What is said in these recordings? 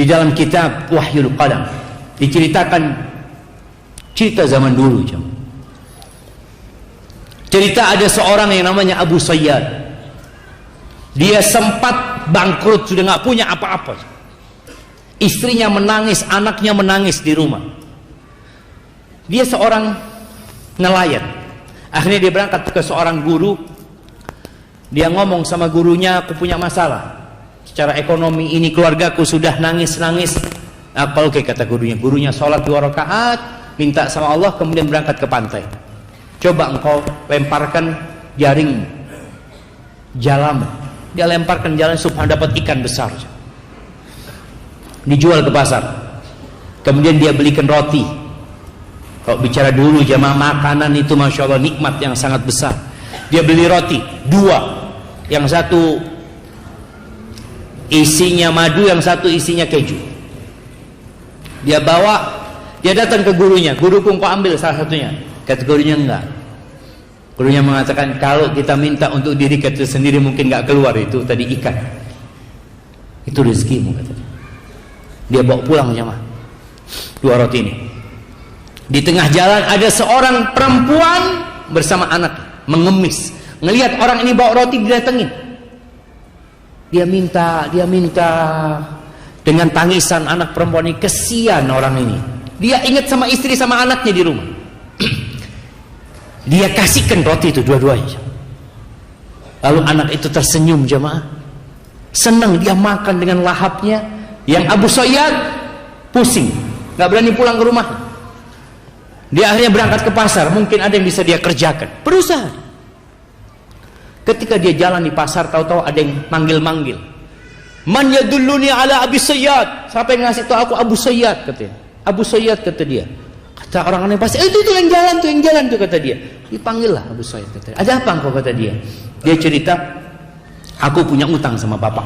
Di dalam kitab Wahyul Qalam diceritakan cerita zaman dulu. Cerita ada seorang yang namanya Abu Sayyad. Dia sempat bangkrut, sudah nggak punya apa-apa. Istrinya menangis, anaknya menangis di rumah. Dia seorang nelayan. Akhirnya dia berangkat ke seorang guru. Dia ngomong sama gurunya, aku punya masalah secara ekonomi ini, keluargaku sudah nangis-nangis. Apa oke, kata gurunya. Gurunya sholat 2 rakaat, minta sama Allah, kemudian berangkat ke pantai. Coba engkau lemparkan jaring jalamu. Dia lemparkan jalan, subhanallah, dapat ikan besar. Dijual ke pasar. Kemudian dia belikan roti. Kalau bicara dulu jamaah, makanan itu masya Allah nikmat yang sangat besar. Dia beli roti 2, yang satu isinya madu, yang satu isinya keju. Dia bawa, dia datang ke gurunya. Guruku, engkau ambil salah satunya. Kata gurunya, enggak. Gurunya mengatakan, kalau kita minta untuk diri kita sendiri mungkin enggak keluar, itu tadi ikan. Itu rezekimu, kata dia. Dia bawa pulang jamaah 2 roti ini. Di tengah jalan ada seorang perempuan bersama anak mengemis. Ngelihat orang ini bawa roti, didatengin. Dia minta dengan tangisan anak perempuan ini. Kesian orang ini. Dia ingat sama istri sama anaknya di rumah. Dia kasihkan roti itu dua-duanya. Lalu anak itu tersenyum jamaah. Senang dia makan dengan lahapnya. Yang Abu Sayyad pusing, nggak berani pulang ke rumah. Dia akhirnya berangkat ke pasar. Mungkin ada yang bisa dia kerjakan. Berusaha. Ketika dia jalan di pasar, tahu-tahu ada yang manggil-manggil. Man yadulluni ala Abi Sayyad. Siapa yang ngasih tahu aku Abu Sayyad, katanya. Abu Sayyad, kata dia. Kata orang aneh pasti, itu yang jalan tuh, kata dia. Dipanggil lah Abu Sayyad, kata dia. Ada apa engkau, kata dia. Dia cerita, aku punya utang sama bapak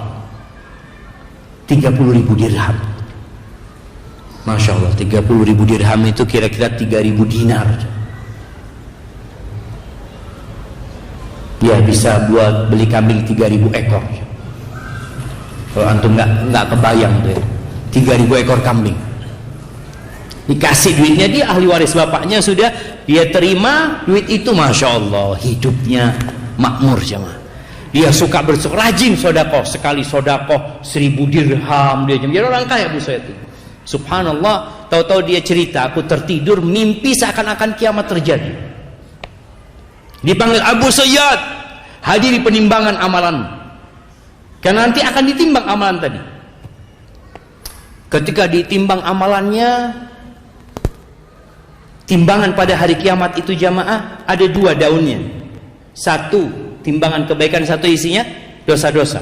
30.000 dirham. Masya Allah, 30.000 dirham itu kira-kira 3.000 dinar. Dia bisa buat beli kambing 3.000 ekor. Kalau antum nggak kebayang tuh, 3.000 ekor kambing. Dikasih duitnya, dia ahli waris bapaknya sudah, dia terima duit itu, masya Allah, hidupnya makmur jemaah. Dia suka rajin sodakoh, sekali sodakoh 1.000 dirham dia jadi orang kaya Abu Sayyad itu. Subhanallah, tahu-tahu dia cerita, aku tertidur mimpi seakan-akan kiamat terjadi. Dipanggil Abu Sayyad, hadiri penimbangan amalan. Karena nanti akan ditimbang amalan tadi. Ketika ditimbang amalannya, timbangan pada hari kiamat itu jamaah ada 2 daunnya. Satu timbangan kebaikan, satu isinya dosa-dosa.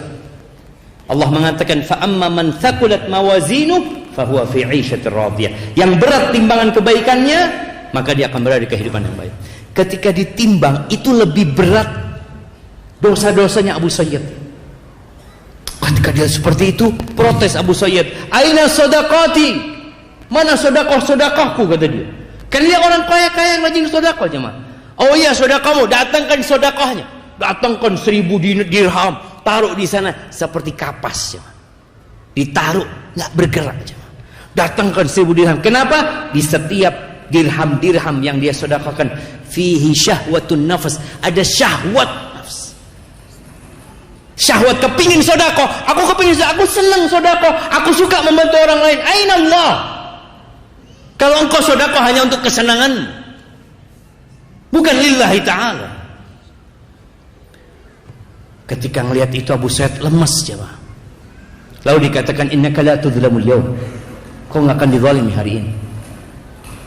Allah mengatakan fa amma man thaqulat mawazinuhu fa huwa fi 'ishatir radiyah. Yang berat timbangan kebaikannya, maka dia akan berada di kehidupan yang baik. Ketika ditimbang itu lebih berat dosa-dosanya Abu Sayyad. Ketika dia seperti itu, protes Abu Sayyad, "Aina shadaqati?" Mana sedekah-sedekahku, kata dia. Kan dia orang kaya-kaya yang rajin sedekah jemaah. Oh iya, sedekahmu, datangkan sedekahnya. Datangkan 1.000 dirham, taruh di sana seperti kapas jemaah. Ditaruh, nggak bergerak jemaah. Datangkan 1.000 dirham. Kenapa? Di setiap dirham-dirham yang dia sedekahkan, fihi syahwatun nafas, ada syahwat nafs. Syahwat kepingin sedekah, aku kepingin sedekah, aku senang sedekah, aku suka membantu orang lain. Aina Allah? Kalau engkau sedekah hanya untuk kesenangan, bukan lillahi ta'ala. Ketika melihat itu Abu Sayyad lemas jemaah. Lalu dikatakan, innaka la tudzlamul yaum. Kau enggak akan dizalimi hari ini.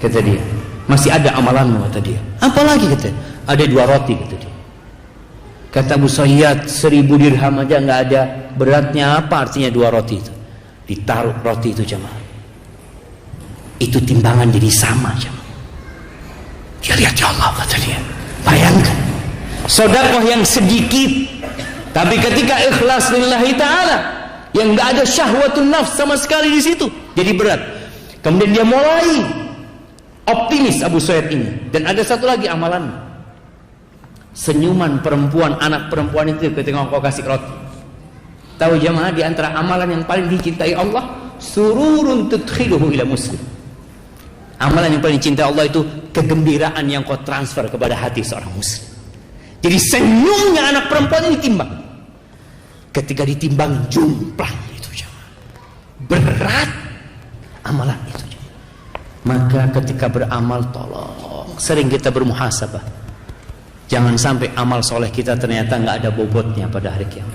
Kata dia, masih ada amalanmu, kata dia. Apalagi, kata dia? Ada 2 roti, kata dia. Kata Abu Sayyad, 1.000 dirham aja nggak ada, beratnya apa artinya 2 roti itu? Ditaruh roti itu jemaah. Itu timbangan jadi sama jemaah. Dia lihat, ya Allah, kata dia. Bayangkan, sedekah yang sedikit, tapi ketika ikhlas lillahi ta'ala, yang nggak ada syahwatun nafs sama sekali di situ, jadi berat. Kemudian dia mulai optimis Abu Sayyad ini. Dan ada satu lagi amalan, senyuman perempuan, anak perempuan itu ketika engkau kasih roti. Tahu jemaah, di antara amalan yang paling dicintai Allah, sururun tudkhiluhu ila muslim. Amalan yang paling cinta Allah itu kegembiraan yang kau transfer kepada hati seorang muslim. Jadi senyumnya anak perempuan ini ditimbang. Ketika ditimbang jumplang itu jemaah. Berat amalan itu jemaah. Maka ketika beramal tolong sering kita bermuhasabah. Jangan sampai amal soleh kita ternyata nggak ada bobotnya pada hari kiamat.